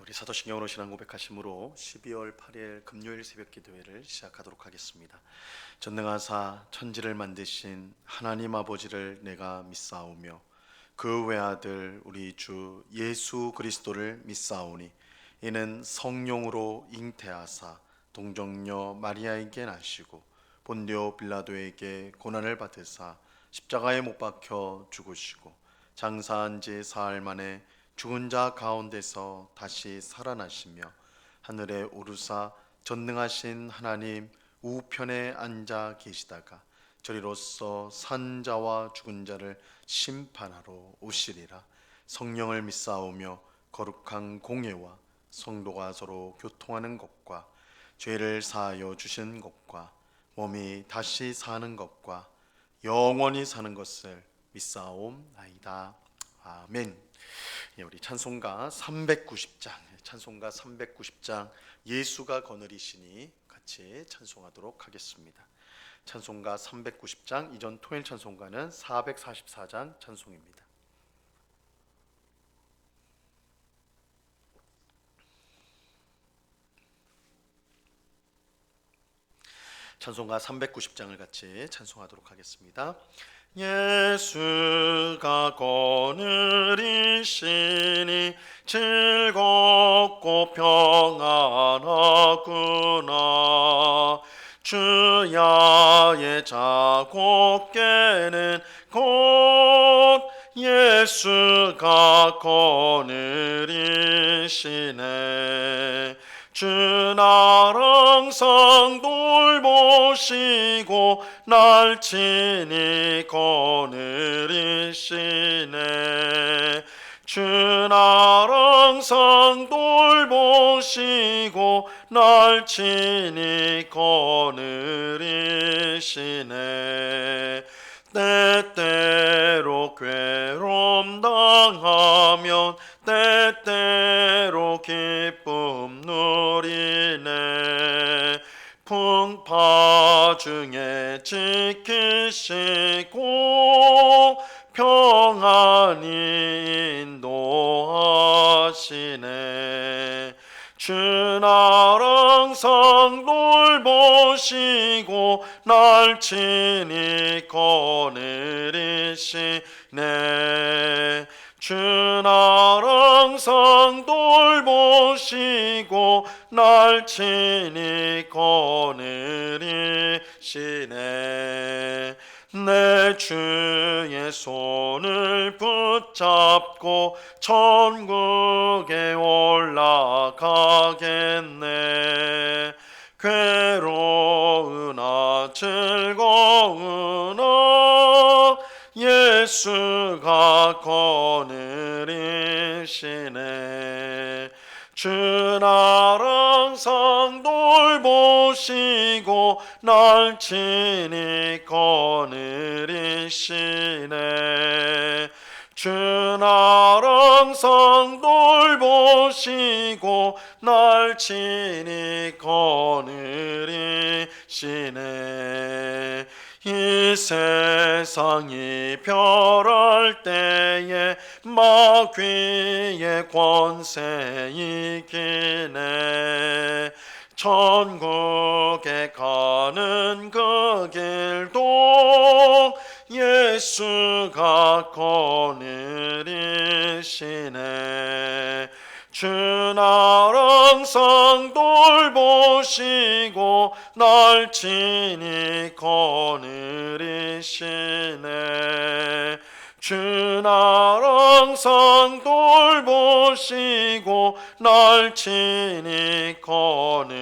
우리 사도신경으로 신앙 고백하심으로 12월 8일 금요일 새벽 기도회를 시작하도록 하겠습니다. 전능하사 천지를 만드신 하나님 아버지를 내가 믿사오며 그 외아들 우리 주 예수 그리스도를 믿사오니 이는 성령으로 잉태하사 동정녀 마리아에게 나시고 본디오 빌라도에게 고난을 받으사 십자가에 못 박혀 죽으시고 장사한 지 사흘 만에 죽은 자 가운데서 다시 살아나시며 하늘에 오르사 전능하신 하나님 우편에 앉아 계시다가 저리로서 산 자와 죽은 자를 심판하러 오시리라. 성령을 믿사오며 거룩한 공예와 성도가 서로 교통하는 것과 죄를 사하여 주신 것과 몸이 다시 사는 것과 영원히 사는 것을 믿사옵나이다. 아멘. 우리 찬송가 390장 예수가 거느리시니 같이 찬송하도록 하겠습니다. 찬송가 390장, 이전 통일 찬송가는 444장 찬송입니다. 찬송가 390장을 같이 찬송하도록 하겠습니다. 예수가 거느리시니 즐겁고 평안하구나. 주야의 자곡께는 곧 예수가 거느리시네. 주 나랑 성돌보시고 날 친히 거느리시네. 주 나랑 성돌보시고 날 친히 거느리시네. 때때로 괴로움 당하면 때때로 기쁨 누리네. 풍파 중에 지키시고 평안히 인도하시네. 주 나랑 성돌보시고 날 친히 거느리시네. 주 나랑 성돌보시고 날 친히 거느리시네. 내 주의 손을 붙잡고 천국에 올라가겠네. 괴로우나 즐거우나 예수가 거느리시네. 주 나랑 성돌보시고 날 친히 거느리시네. 주 나랑 성돌보시고 날 친히 거느리시네. 이 세상이 별할 때에 마귀의 권세 이기네. 천국에 가는 그 길도 예수가 거느리시네. 주 나랑 성돌보시고 날 친히 거느리시네. 주 나랑 성돌보시고 날 친히 거느리시네.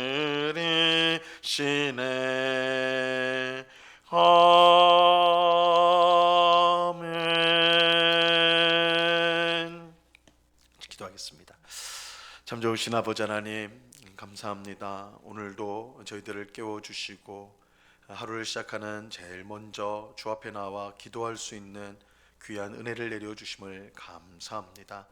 아멘. 기도하겠습니다. 참 좋으신 아버지 하나님, 감사합니다. 오늘도 저희들을 깨워주시고 하루를 시작하는 제일 먼저 주 앞에 나와 기도할 수 있는 귀한 은혜를 내려주심을 감사합니다.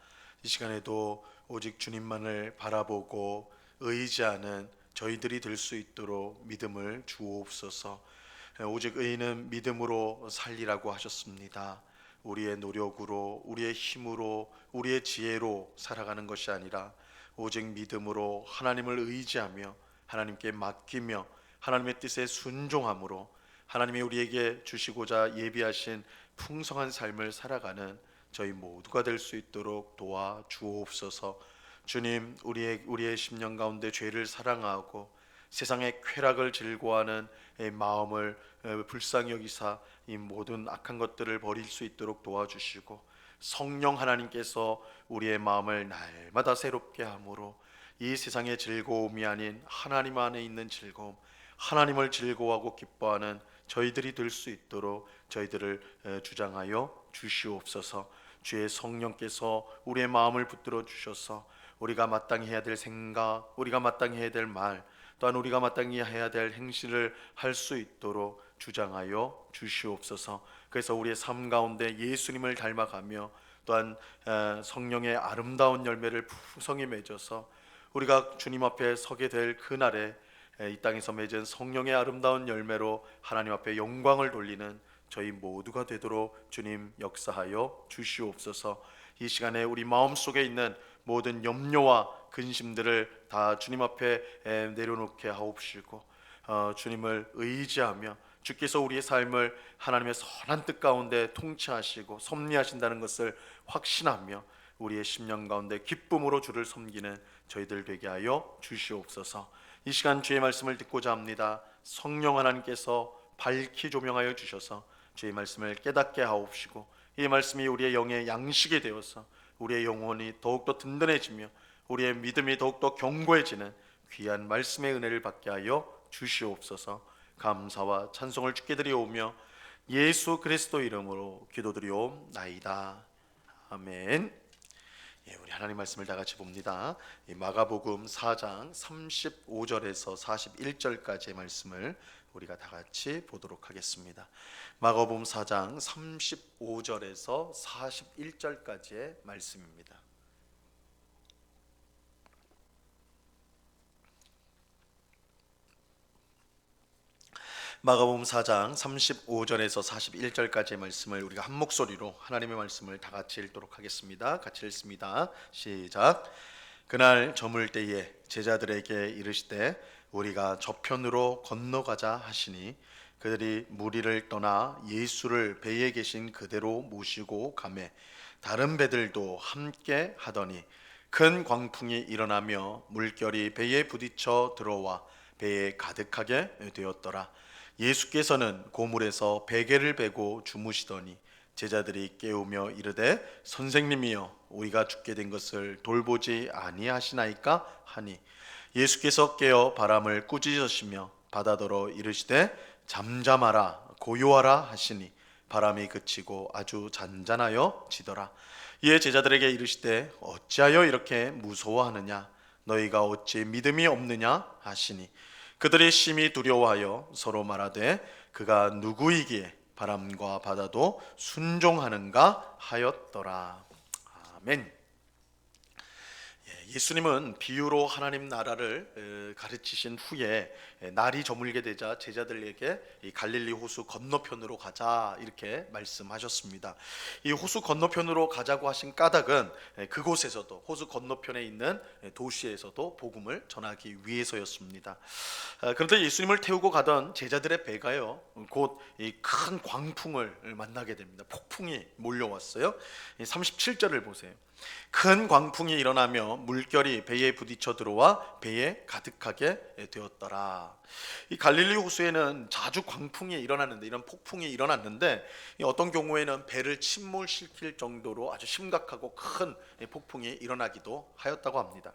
이 시간에도 오직 주님만을 바라보고 의지하는 저희들이 될 수 있도록 믿음을 주옵소서. 오직 의인은 믿음으로 살리라고 하셨습니다. 우리의 노력으로, 우리의 힘으로, 우리의 지혜로 살아가는 것이 아니라 오직 믿음으로 하나님을 의지하며 하나님께 맡기며 하나님의 뜻에 순종함으로 하나님이 우리에게 주시고자 예비하신 풍성한 삶을 살아가는 저희 모두가 될 수 있도록 도와 주옵소서. 주님, 우리의 심령 가운데 죄를 사랑하고 세상의 쾌락을 즐거워하는 마음을 불쌍히 여기사 이 모든 악한 것들을 버릴 수 있도록 도와주시고, 성령 하나님께서 우리의 마음을 날마다 새롭게 함으로 이 세상의 즐거움이 아닌 하나님 안에 있는 즐거움, 하나님을 즐거워하고 기뻐하는 저희들이 될 수 있도록 저희들을 주장하여 주시옵소서. 주의 성령께서 우리의 마음을 붙들어 주셔서 우리가 마땅히 해야 될 생각, 우리가 마땅히 해야 될 말, 또한 우리가 마땅히 해야 될 행실을 할 수 있도록 주장하여 주시옵소서. 그래서 우리의 삶 가운데 예수님을 닮아가며 또한 성령의 아름다운 열매를 풍성히 맺어서 우리가 주님 앞에 서게 될 그날에 이 땅에서 맺은 성령의 아름다운 열매로 하나님 앞에 영광을 돌리는 저희 모두가 되도록 주님 역사하여 주시옵소서. 이 시간에 우리 마음속에 있는 모든 염려와 근심들을 다 주님 앞에 내려놓게 하옵시고, 주님을 의지하며 주께서 우리의 삶을 하나님의 선한 뜻 가운데 통치하시고 섭리하신다는 것을 확신하며 우리의 심령 가운데 기쁨으로 주를 섬기는 저희들 되게 하여 주시옵소서. 이 시간 주의 말씀을 듣고자 합니다. 성령 하나님께서 밝히 조명하여 주셔서 주의 말씀을 깨닫게 하옵시고, 이 말씀이 우리의 영의 양식이 되어서 우리의 영혼이 더욱더 든든해지며 우리의 믿음이 더욱더 견고해지는 귀한 말씀의 은혜를 받게 하여 주시옵소서. 감사와 찬송을 주께 드리오며 예수 그리스도 이름으로 기도드리옵나이다. 아멘. 우리 하나님 말씀을 다 같이 봅니다. 마가복음 4장 35절에서 41절까지의 말씀을 우리가 다 같이 보도록 하겠습니다. 마가복음 4장 35절에서 41절까지의 말씀입니다. 마가복음 4장 35절에서 41절까지의 말씀을 우리가 한 목소리로 하나님의 말씀을 다 같이 읽도록 하겠습니다. 같이 읽습니다. 시작. 그날 저물 때에 제자들에게 이르시되 우리가 저편으로 건너가자 하시니 그들이 무리를 떠나 예수를 배에 계신 그대로 모시고 가매 다른 배들도 함께 하더니 큰 광풍이 일어나며 물결이 배에 부딪혀 들어와 배에 가득하게 되었더라. 예수께서는 고물에서 베개를 베고 주무시더니 제자들이 깨우며 이르되 선생님이여 우리가 죽게 된 것을 돌보지 아니하시나이까 하니 예수께서 깨어 바람을 꾸짖으시며 바다더러 이르시되 잠잠하라 고요하라 하시니 바람이 그치고 아주 잔잔하여 지더라. 이에 제자들에게 이르시되 어찌하여 이렇게 무서워하느냐 너희가 어찌 믿음이 없느냐 하시니 그들이 심히 두려워하여 서로 말하되 그가 누구이기에 바람과 바다도 순종하는가 하였더라. 아멘. 예수님은 비유로 하나님 나라를 가르치신 후에 날이 저물게 되자 제자들에게 이 갈릴리 호수 건너편으로 가자 이렇게 말씀하셨습니다. 이 호수 건너편으로 가자고 하신 까닭은 그곳에서도 호수 건너편에 있는 도시에서도 복음을 전하기 위해서였습니다. 그런데 예수님을 태우고 가던 제자들의 배가요 곧 이 큰 광풍을 만나게 됩니다. 폭풍이 몰려왔어요. 37절을 보세요. 큰 광풍이 일어나며 물결이 배에 부딪혀 들어와 배에 가득하게 되었더라. 이 갈릴리 호수에는 자주 광풍이 일어났는데 이런 폭풍이 일어났는데 어떤 경우에는 배를 침몰시킬 정도로 아주 심각하고 큰 폭풍이 일어나기도 하였다고 합니다.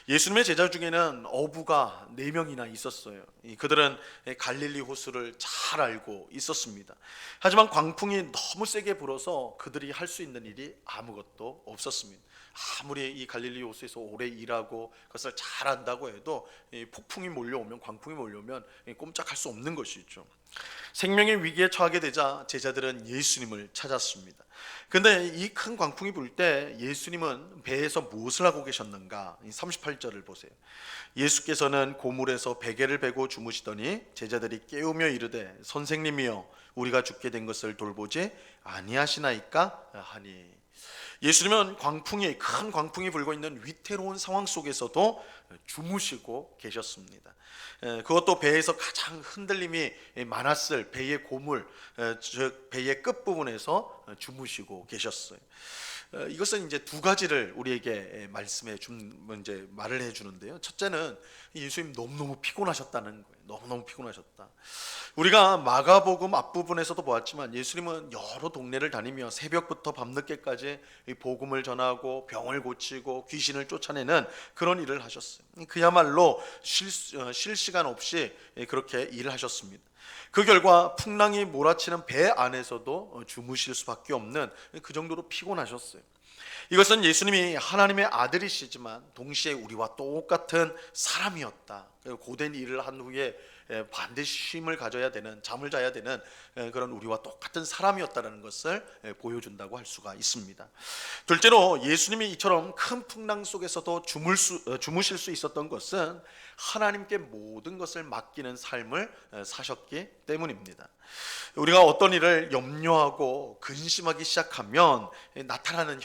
예수님의 제자 중에는 어부가 4명이나 있었어요. 그들은 갈릴리 호수를 잘 알고 있었습니다. 하지만 광풍이 너무 세게 불어서 그들이 할 수 있는 일이 아무것도 없었습니다. 아무리 이 갈릴리 호수에서 오래 일하고 그것을 잘 안다고 해도 폭풍이 몰려오면 광풍이 몰려오면 꼼짝할 수 없는 것이죠. 생명의 위기에 처하게 되자 제자들은 예수님을 찾았습니다. 그런데 이 큰 광풍이 불 때 예수님은 배에서 무엇을 하고 계셨는가? 38절을 보세요. 예수께서는 고물에서 베개를 베고 주무시더니 제자들이 깨우며 이르되 선생님이여 우리가 죽게 된 것을 돌보지 아니하시나이까 하니. 예수님은 큰 광풍이 불고 있는 위태로운 상황 속에서도 주무시고 계셨습니다. 그것도 배에서 가장 흔들림이 많았을 배의 고물, 즉 배의 끝부분에서 주무시고 계셨어요. 이것은 이제 두 가지를 우리에게 말을 해주는데요. 첫째는 예수님 너무너무 피곤하셨다는 거예요. 너무너무 피곤하셨다. 우리가 마가복음 앞부분에서도 보았지만 예수님은 여러 동네를 다니며 새벽부터 밤늦게까지 복음을 전하고 병을 고치고 귀신을 쫓아내는 그런 일을 하셨어요. 그야말로 쉴 시간 없이 그렇게 일을 하셨습니다. 그 결과 풍랑이 몰아치는 배 안에서도 주무실 수밖에 없는 그 정도로 피곤하셨어요. 이것은 예수님이 하나님의 아들이시지만 동시에 우리와 똑같은 사람이었다. 고된 일을 한 후에 반드시 쉼을 가져야 되는, 잠을 자야 되는 그런 우리와 똑같은 사람이었다는 것을 보여준다고 할 수가 있습니다. 둘째로 예수님이 이처럼 큰 풍랑 속에서도 주무실 수 있었던 것은 하나님께 모든 것을 맡기는 삶을 사셨기 때문입니다. 우리가 어떤 일을 염려하고 근심하기 시작하면 나타나는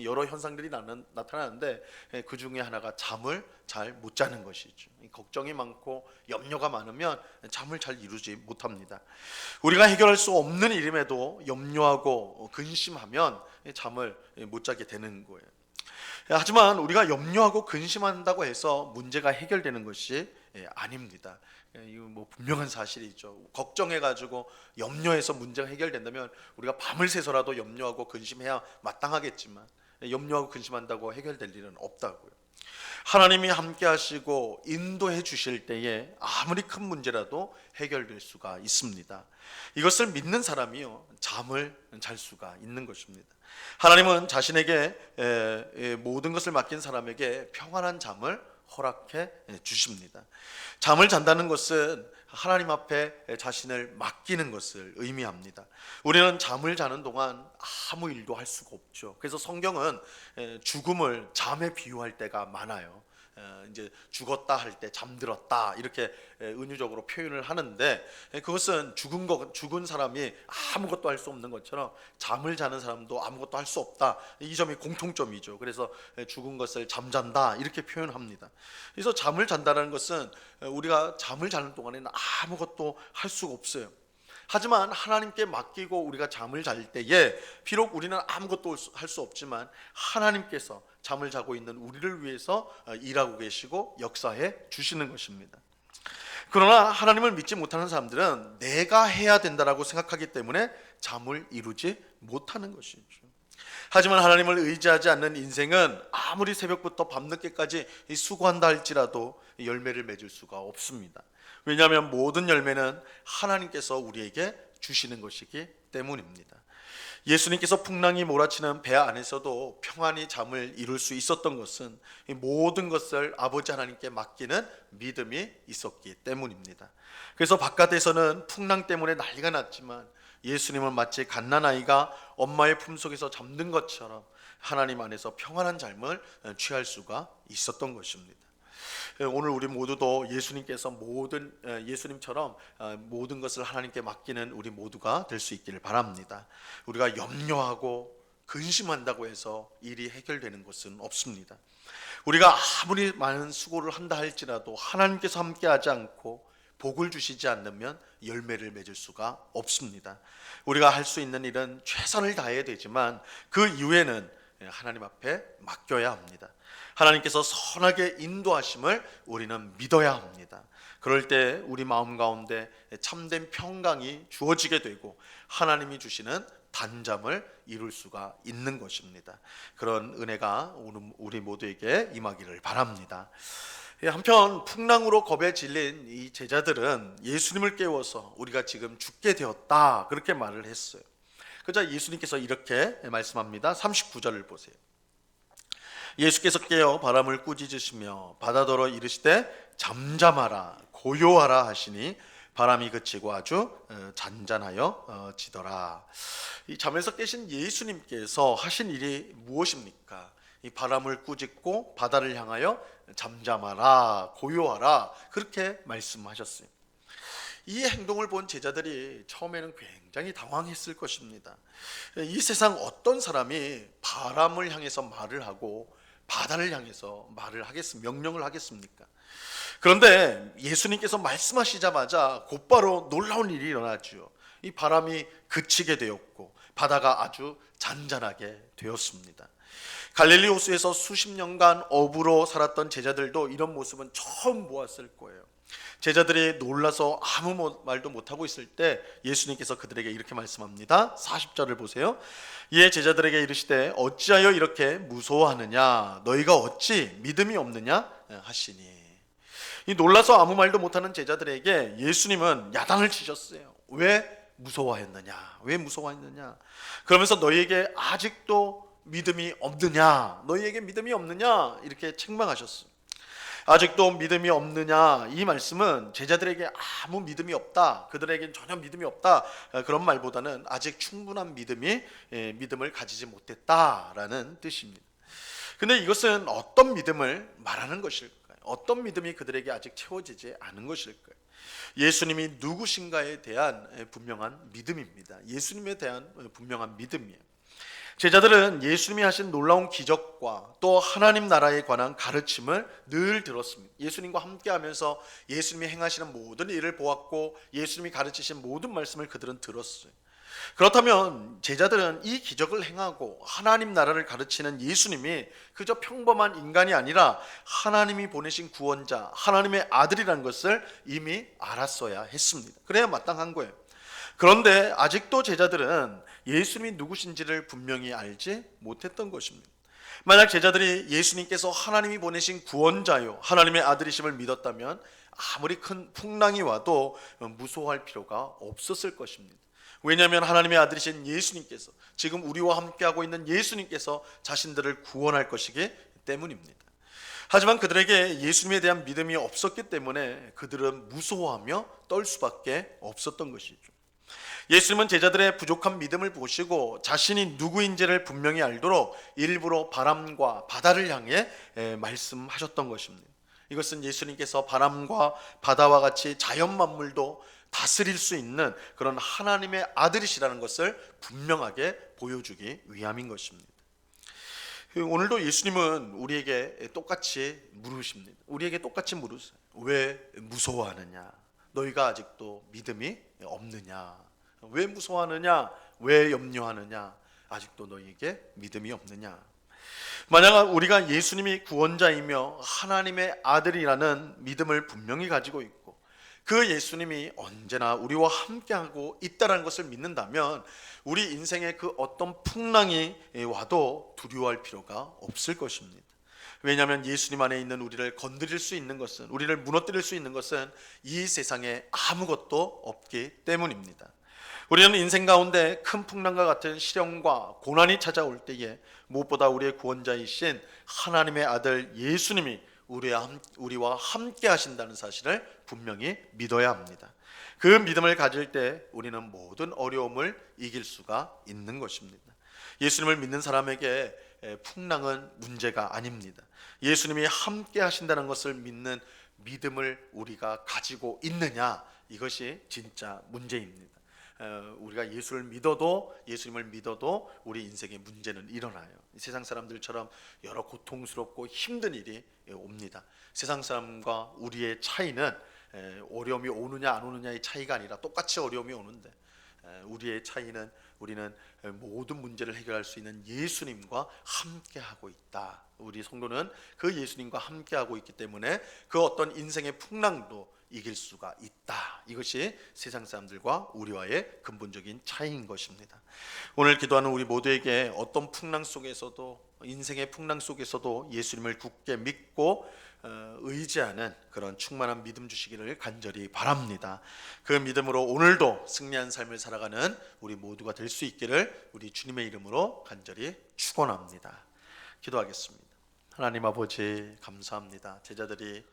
여러 현상들이 나타나는데 그 중에 하나가 잠을 잘 못 자는 것이죠. 걱정이 많고 염려가 많으면 잠을 잘 이루지 못합니다. 우리가 해결할 수 없는 일임에도 염려하고 근심하면 잠을 못 자게 되는 거예요. 하지만 우리가 염려하고 근심한다고 해서 문제가 해결되는 것이 아닙니다. 이거 뭐 분명한 사실이죠. 걱정해가지고 염려해서 문제가 해결된다면 우리가 밤을 새서라도 염려하고 근심해야 마땅하겠지만 염려하고 근심한다고 해결될 일은 없다고요. 하나님이 함께 하시고 인도해 주실 때에 아무리 큰 문제라도 해결될 수가 있습니다. 이것을 믿는 사람이요 잠을 잘 수가 있는 것입니다. 하나님은 자신에게 모든 것을 맡긴 사람에게 평안한 잠을 허락해 주십니다. 잠을 잔다는 것은 하나님 앞에 자신을 맡기는 것을 의미합니다. 우리는 잠을 자는 동안 아무 일도 할 수가 없죠. 그래서 성경은 죽음을 잠에 비유할 때가 많아요. 이제 죽었다 할 때 잠들었다 이렇게 은유적으로 표현을 하는데 그것은 죽은 사람이 아무것도 할 수 없는 것처럼 잠을 자는 사람도 아무것도 할 수 없다, 이 점이 공통점이죠. 그래서 죽은 것을 잠잔다 이렇게 표현합니다. 그래서 잠을 잔다는 것은 우리가 잠을 자는 동안에는 아무것도 할 수가 없어요. 하지만 하나님께 맡기고 우리가 잠을 잘 때에 비록 우리는 아무것도 할 수 없지만 하나님께서 잠을 자고 있는 우리를 위해서 일하고 계시고 역사해 주시는 것입니다. 그러나 하나님을 믿지 못하는 사람들은 내가 해야 된다라고 생각하기 때문에 잠을 이루지 못하는 것이죠. 하지만 하나님을 의지하지 않는 인생은 아무리 새벽부터 밤늦게까지 수고한다 할지라도 열매를 맺을 수가 없습니다. 왜냐하면 모든 열매는 하나님께서 우리에게 주시는 것이기 때문입니다. 예수님께서 풍랑이 몰아치는 배 안에서도 평안히 잠을 이룰 수 있었던 것은 모든 것을 아버지 하나님께 맡기는 믿음이 있었기 때문입니다. 그래서 바깥에서는 풍랑 때문에 난리가 났지만 예수님은 마치 갓난아이가 엄마의 품속에서 잠든 것처럼 하나님 안에서 평안한 잠을 취할 수가 있었던 것입니다. 오늘 우리 모두도 예수님처럼 모든 것을 하나님께 맡기는 우리 모두가 될 수 있기를 바랍니다. 우리가 염려하고 근심한다고 해서 일이 해결되는 것은 없습니다. 우리가 아무리 많은 수고를 한다 할지라도 하나님께서 함께하지 않고 복을 주시지 않으면 열매를 맺을 수가 없습니다. 우리가 할 수 있는 일은 최선을 다해야 되지만 그 이후에는 하나님 앞에 맡겨야 합니다. 하나님께서 선하게 인도하심을 우리는 믿어야 합니다. 그럴 때 우리 마음 가운데 참된 평강이 주어지게 되고 하나님이 주시는 단잠을 이룰 수가 있는 것입니다. 그런 은혜가 우리 모두에게 임하기를 바랍니다. 한편 풍랑으로 겁에 질린 이 제자들은 예수님을 깨워서 우리가 지금 죽게 되었다 그렇게 말을 했어요. 그러자 예수님께서 이렇게 말씀합니다. 39절을 보세요. 예수께서 깨어 바람을 꾸짖으시며 바다더러 이르시되 잠잠하라 고요하라 하시니 바람이 그치고 아주 잔잔하여 지더라. 이 잠에서 깨신 예수님께서 하신 일이 무엇입니까? 이 바람을 꾸짖고 바다를 향하여 잠잠하라 고요하라 그렇게 말씀하셨어요. 이 행동을 본 제자들이 처음에는 굉장히 당황했을 것입니다. 이 세상 어떤 사람이 바람을 향해서 말을 하고 바다를 향해서 명령을 하겠습니까? 그런데 예수님께서 말씀하시자마자 곧바로 놀라운 일이 일어났죠. 이 바람이 그치게 되었고 바다가 아주 잔잔하게 되었습니다. 갈릴리 호수에서 수십 년간 어부로 살았던 제자들도 이런 모습은 처음 보았을 거예요. 제자들이 놀라서 아무 말도 못하고 있을 때 예수님께서 그들에게 이렇게 말씀합니다. 40절을 보세요. 이에 제자들에게 이르시되 어찌하여 이렇게 무서워하느냐, 너희가 어찌 믿음이 없느냐 하시니. 이 놀라서 아무 말도 못하는 제자들에게 예수님은 야단을 치셨어요. 왜 무서워했느냐, 왜 무서워했느냐, 그러면서 너희에게 아직도 믿음이 없느냐, 너희에게 믿음이 없느냐 이렇게 책망하셨어요. 아직도 믿음이 없느냐, 이 말씀은 제자들에게 아무 믿음이 없다, 그들에겐 전혀 믿음이 없다, 그런 말보다는 아직 충분한 믿음을 가지지 못했다라는 뜻입니다. 근데 이것은 어떤 믿음을 말하는 것일까요? 어떤 믿음이 그들에게 아직 채워지지 않은 것일까요? 예수님이 누구신가에 대한 분명한 믿음입니다. 예수님에 대한 분명한 믿음이에요. 제자들은 예수님이 하신 놀라운 기적과 또 하나님 나라에 관한 가르침을 늘 들었습니다. 예수님과 함께하면서 예수님이 행하시는 모든 일을 보았고 예수님이 가르치신 모든 말씀을 그들은 들었어요. 그렇다면 제자들은 이 기적을 행하고 하나님 나라를 가르치는 예수님이 그저 평범한 인간이 아니라 하나님이 보내신 구원자, 하나님의 아들이라는 것을 이미 알았어야 했습니다. 그래야 마땅한 거예요. 그런데 아직도 제자들은 예수님이 누구신지를 분명히 알지 못했던 것입니다. 만약 제자들이 예수님께서 하나님이 보내신 구원자요, 하나님의 아들이심을 믿었다면 아무리 큰 풍랑이 와도 무서워할 필요가 없었을 것입니다. 왜냐하면 하나님의 아들이신 예수님께서, 지금 우리와 함께하고 있는 예수님께서 자신들을 구원할 것이기 때문입니다. 하지만 그들에게 예수님에 대한 믿음이 없었기 때문에 그들은 무서워하며 떨 수밖에 없었던 것이죠. 예수님은 제자들의 부족한 믿음을 보시고 자신이 누구인지를 분명히 알도록 일부러 바람과 바다를 향해 말씀하셨던 것입니다. 이것은 예수님께서 바람과 바다와 같이 자연 만물도 다스릴 수 있는 그런 하나님의 아들이시라는 것을 분명하게 보여주기 위함인 것입니다. 오늘도 예수님은 우리에게 똑같이 물으십니다. 우리에게 똑같이 물으세요. 왜 무서워하느냐? 너희가 아직도 믿음이 없느냐? 왜 무서워하느냐? 왜 염려하느냐? 아직도 너희에게 믿음이 없느냐? 만약 우리가 예수님이 구원자이며 하나님의 아들이라는 믿음을 분명히 가지고 있고 그 예수님이 언제나 우리와 함께하고 있다는 것을 믿는다면 우리 인생에 그 어떤 풍랑이 와도 두려워할 필요가 없을 것입니다. 왜냐하면 예수님 안에 있는 우리를 건드릴 수 있는 것은, 우리를 무너뜨릴 수 있는 것은 이 세상에 아무것도 없기 때문입니다. 우리는 인생 가운데 큰 풍랑과 같은 시련과 고난이 찾아올 때에 무엇보다 우리의 구원자이신 하나님의 아들 예수님이 우리와 함께 하신다는 사실을 분명히 믿어야 합니다. 그 믿음을 가질 때 우리는 모든 어려움을 이길 수가 있는 것입니다. 예수님을 믿는 사람에게 풍랑은 문제가 아닙니다. 예수님이 함께 하신다는 것을 믿는 믿음을 우리가 가지고 있느냐, 이것이 진짜 문제입니다. 우리가 예수님을 믿어도 우리 인생에 문제는 일어나요. 세상 사람들처럼 여러 고통스럽고 힘든 일이 옵니다. 세상 사람과 우리의 차이는 어려움이 오느냐 안 오느냐의 차이가 아니라 똑같이 어려움이 오는데 우리의 차이는 우리는 모든 문제를 해결할 수 있는 예수님과 함께하고 있다. 우리 성도는 그 예수님과 함께하고 있기 때문에 그 어떤 인생의 풍랑도 이길 수가 있다. 이것이 세상 사람들과 우리와의 근본적인 차이인 것입니다. 오늘 기도하는 우리 모두에게 어떤 풍랑 속에서도, 인생의 풍랑 속에서도 예수님을 굳게 믿고 의지하는 그런 충만한 믿음 주시기를 간절히 바랍니다. 그 믿음으로 오늘도 승리한 삶을 살아가는 우리 모두가 될 수 있기를 우리 주님의 이름으로 간절히 축원합니다. 기도하겠습니다. 하나님 아버지, 감사합니다. 제자들이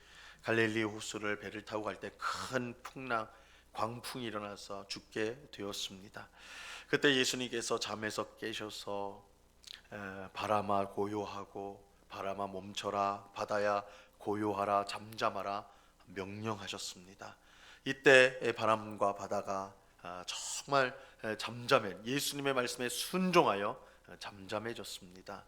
갈릴리 호수를 배를 타고 갈 때 큰 풍랑, 광풍이 일어나서 죽게 되었습니다. 그때 예수님께서 잠에서 깨셔서 바람아 고요하고, 바람아 멈춰라, 바다야 고요하라, 잠잠하라 명령하셨습니다. 이때 바람과 바다가 정말 예수님의 말씀에 순종하여 잠잠해졌습니다.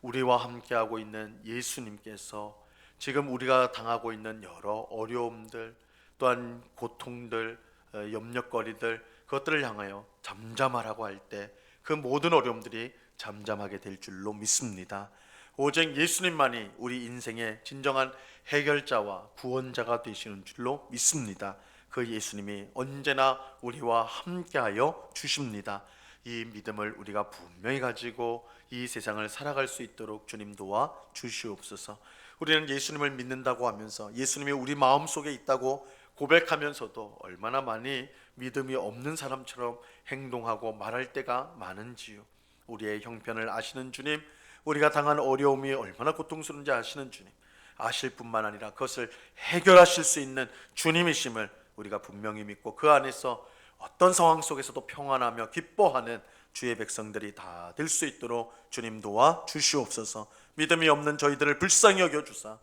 우리와 함께하고 있는 예수님께서 지금 우리가 당하고 있는 여러 어려움들, 또한 고통들, 염려거리들, 그것들을 향하여 잠잠하라고 할 때 그 모든 어려움들이 잠잠하게 될 줄로 믿습니다. 오직 예수님만이 우리 인생의 진정한 해결자와 구원자가 되시는 줄로 믿습니다. 그 예수님이 언제나 우리와 함께하여 주십니다. 이 믿음을 우리가 분명히 가지고 이 세상을 살아갈 수 있도록 주님 도와 주시옵소서. 우리는 예수님을 믿는다고 하면서 예수님이 우리 마음속에 있다고 고백하면서도 얼마나 많이 믿음이 없는 사람처럼 행동하고 말할 때가 많은지요. 우리의 형편을 아시는 주님, 우리가 당한 어려움이 얼마나 고통스러운지 아시는 주님, 아실 뿐만 아니라 그것을 해결하실 수 있는 주님이심을 우리가 분명히 믿고 그 안에서 어떤 상황 속에서도 평안하며 기뻐하는 주의 백성들이 다 될 수 있도록 주님 도와 주시옵소서. 믿음이 없는 저희들을 불쌍히 여겨주사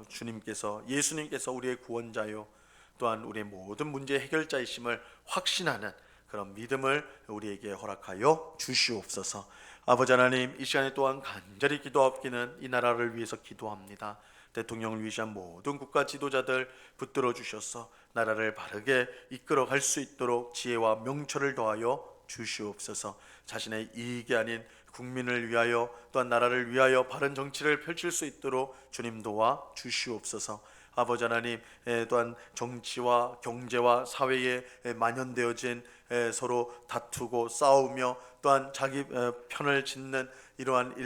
주님께서, 예수님께서 우리의 구원자요 또한 우리의 모든 문제의 해결자이심을 확신하는 그런 믿음을 우리에게 허락하여 주시옵소서. 아버지 하나님, 이 시간에 또한 간절히 기도하옵기는 이 나라를 위해서 기도합니다. 대통령을 위한 모든 국가 지도자들 붙들어 주셔서 나라를 바르게 이끌어 갈 수 있도록 지혜와 명철을 더하여 주시옵소서. 자신의 이익이 아닌 국민을 위하여 또한 나라를 위하여 바른 정치를 펼칠 수 있도록 주님 도와 주시옵소서. 아버지 하나님, 또한 정치와 경제와 사회에 만연되어진 서로 다투고 싸우며 또한 자기 편을 짓는 이러한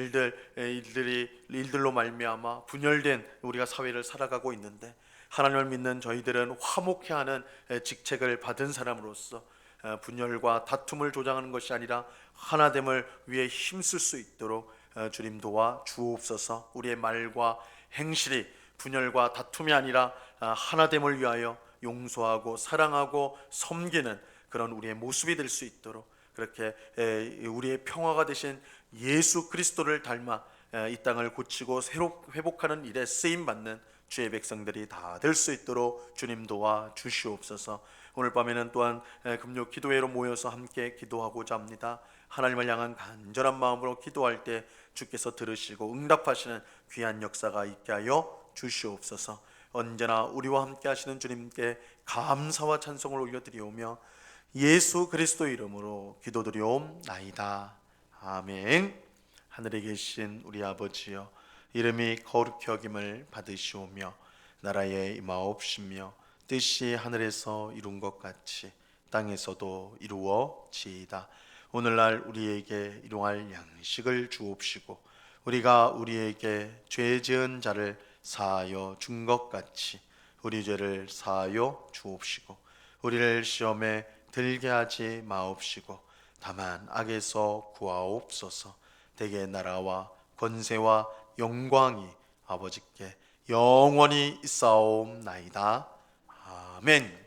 일들로 말미암아 분열된 우리가 사회를 살아가고 있는데, 하나님을 믿는 저희들은 화목해 하는 직책을 받은 사람으로서 분열과 다툼을 조장하는 것이 아니라 하나됨을 위해 힘쓸 수 있도록 주님 도와 주옵소서. 우리의 말과 행실이 분열과 다툼이 아니라 하나됨을 위하여 용서하고 사랑하고 섬기는 그런 우리의 모습이 될 수 있도록, 그렇게 우리의 평화가 되신 예수 그리스도를 닮아 이 땅을 고치고 새로 회복하는 일에 쓰임받는 주의 백성들이 다 될 수 있도록 주님 도와 주시옵소서. 오늘 밤에는 또한 금요 기도회로 모여서 함께 기도하고자 합니다. 하나님을 향한 간절한 마음으로 기도할 때 주께서 들으시고 응답하시는 귀한 역사가 있게 하여 주시옵소서. 언제나 우리와 함께 하시는 주님께 감사와 찬송을 올려드리오며 예수 그리스도 이름으로 기도드리옵나이다. 아멘. 하늘에 계신 우리 아버지여, 이름이 거룩히 여김을 받으시오며 나라에 임하옵시며 뜻이 하늘에서 이룬 것 같이 땅에서도 이루어지이다. 오늘날 우리에게 일용할 양식을 주옵시고 우리가 우리에게 죄 지은 자를 사하여 준 것 같이 우리 죄를 사하여 주옵시고 우리를 시험에 들게 하지 마옵시고 다만 악에서 구하옵소서. 대개 나라와 권세와 영광이 아버지께 영원히 있사옵나이다. 아멘.